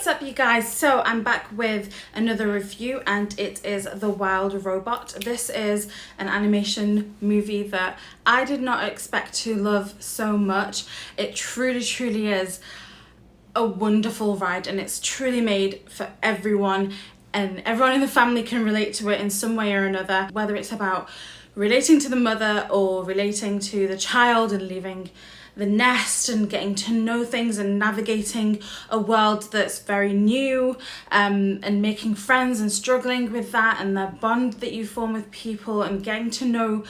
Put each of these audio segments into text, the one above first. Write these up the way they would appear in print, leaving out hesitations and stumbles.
What's up, you guys? So I'm back with another review, and it is The Wild Robot. This is an animation movie that I did not expect to love so much. It truly is a wonderful ride, and it's truly made for everyone, and everyone in the family can relate to it in some way or another, whether it's about relating to the mother or relating to the child and leaving the nest and getting to know things and navigating a world that's very new, and making friends and struggling with that, and the bond that you form with people and getting to know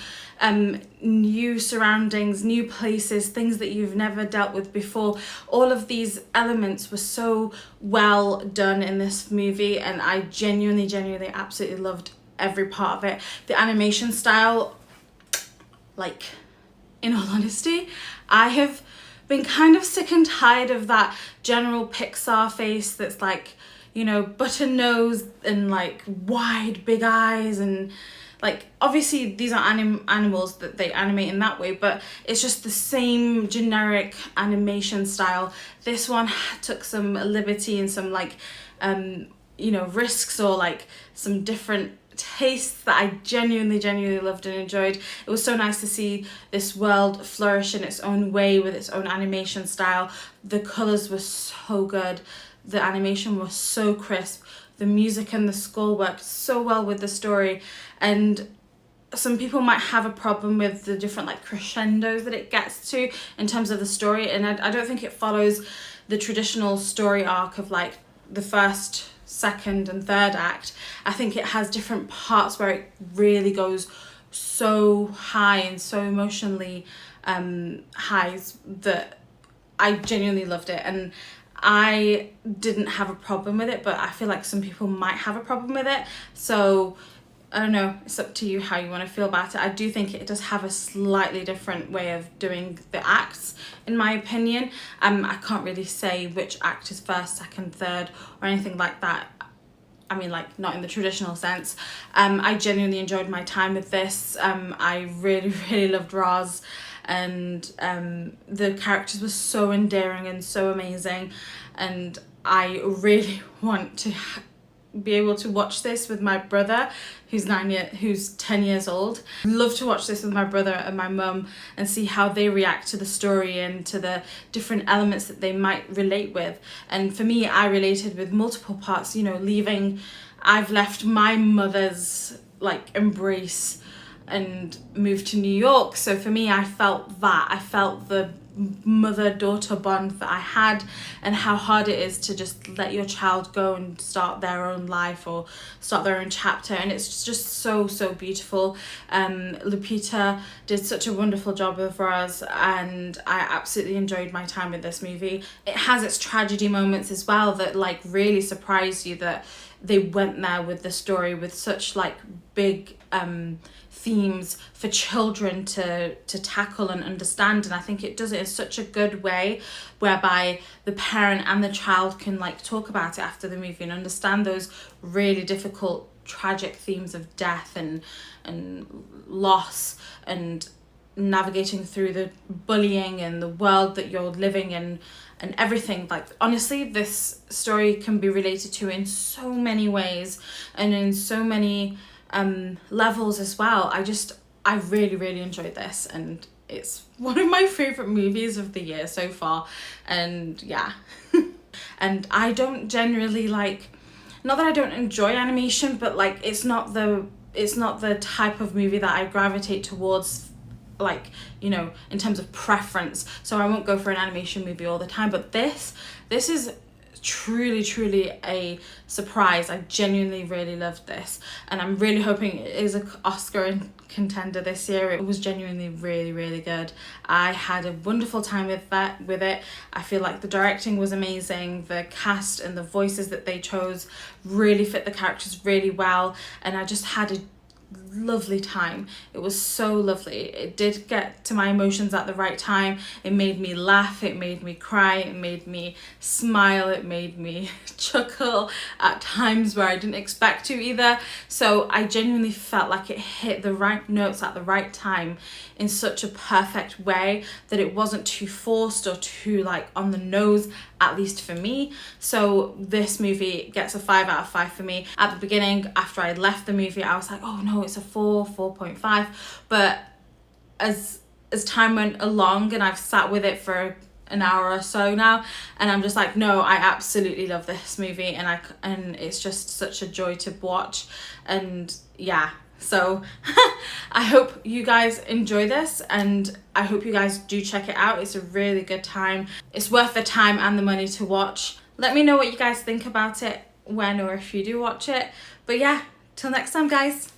new surroundings, new places, things that you've never dealt with before. All of these elements were so well done in this movie, and I genuinely absolutely loved every part of it. The animation style, like, in all honesty, I have been kind of sick and tired of that general Pixar face that's like, you know, button nose and like wide big eyes, and like obviously these are animals that they animate in that way, but it's just the same generic animation style. This one took some liberty and some like you know, risks, or like some different tastes that I genuinely loved and enjoyed. It was so nice to see this world flourish in its own way with its own animation style. The colours were so good, the animation was so crisp, the music and the score worked so well with the story. And some people might have a problem with the different like crescendos that it gets to in terms of the story, and I don't think it follows the traditional story arc of like the first, second and third act. I think it has different parts where it really goes so high and so emotionally highs that I genuinely loved it. And I didn't have a problem with it, but I feel like some people might have a problem with it. So I don't know, it's up to you how you want to feel about it. I do think it does have a slightly different way of doing the acts, in my opinion. I can't really say which act is first, second, third, or anything like that. I mean, like, not in the traditional sense. I genuinely enjoyed my time with this. I really loved Roz, and the characters were so endearing and so amazing, and I really want to be able to watch this with my brother, who's 10 years old. Love to watch this with my brother and my mum and see how they react to the story and to the different elements that they might relate with. And for me, I related with multiple parts, you know, I've left my mother's like embrace and moved to New York. So for me, I felt the mother-daughter bond that I had, and how hard it is to just let your child go and start their own life or start their own chapter. And it's just so beautiful. Lupita did such a wonderful job with Roz, and I absolutely enjoyed my time with this movie. It has its tragedy moments as well that like really surprise you, that they went there with the story with such like big themes for children to tackle and understand. And I think it does it in such a good way, whereby the parent and the child can like talk about it after the movie and understand those really difficult tragic themes of death and loss, and navigating through the bullying and the world that you're living in and everything. Like, honestly, this story can be related to in so many ways and in so many levels as well. I really enjoyed this, and it's one of my favorite movies of the year so far. And yeah. And I don't generally like, not that I don't enjoy animation, but like it's not the type of movie that I gravitate towards, like, you know, in terms of preference. So I won't go for an animation movie all the time, but this is truly a surprise. I genuinely really loved this, and I'm really hoping it is an Oscar contender this year. It was genuinely really good. I had a wonderful time with it. I feel like the directing was amazing. The cast and the voices that they chose really fit the characters really well, and I just had lovely time. It was so lovely. It did get to my emotions at the right time. It made me laugh, it made me cry, it made me smile, it made me chuckle at times where I didn't expect to either. So I genuinely felt like it hit the right notes at the right time in such a perfect way that it wasn't too forced or too like on the nose, at least for me. So this movie gets a 5 out of 5 for me. At the beginning, after I left the movie, I was like, oh no, it's a 4.5. But as time went along and I've sat with it for an hour or so now, and I'm just like, no, I absolutely love this movie, and it's just such a joy to watch. And yeah, so I hope you guys enjoy this, and I hope you guys do check it out. It's a really good time. It's worth the time and the money to watch. Let me know what you guys think about it when or if you do watch it. But yeah, till next time, guys.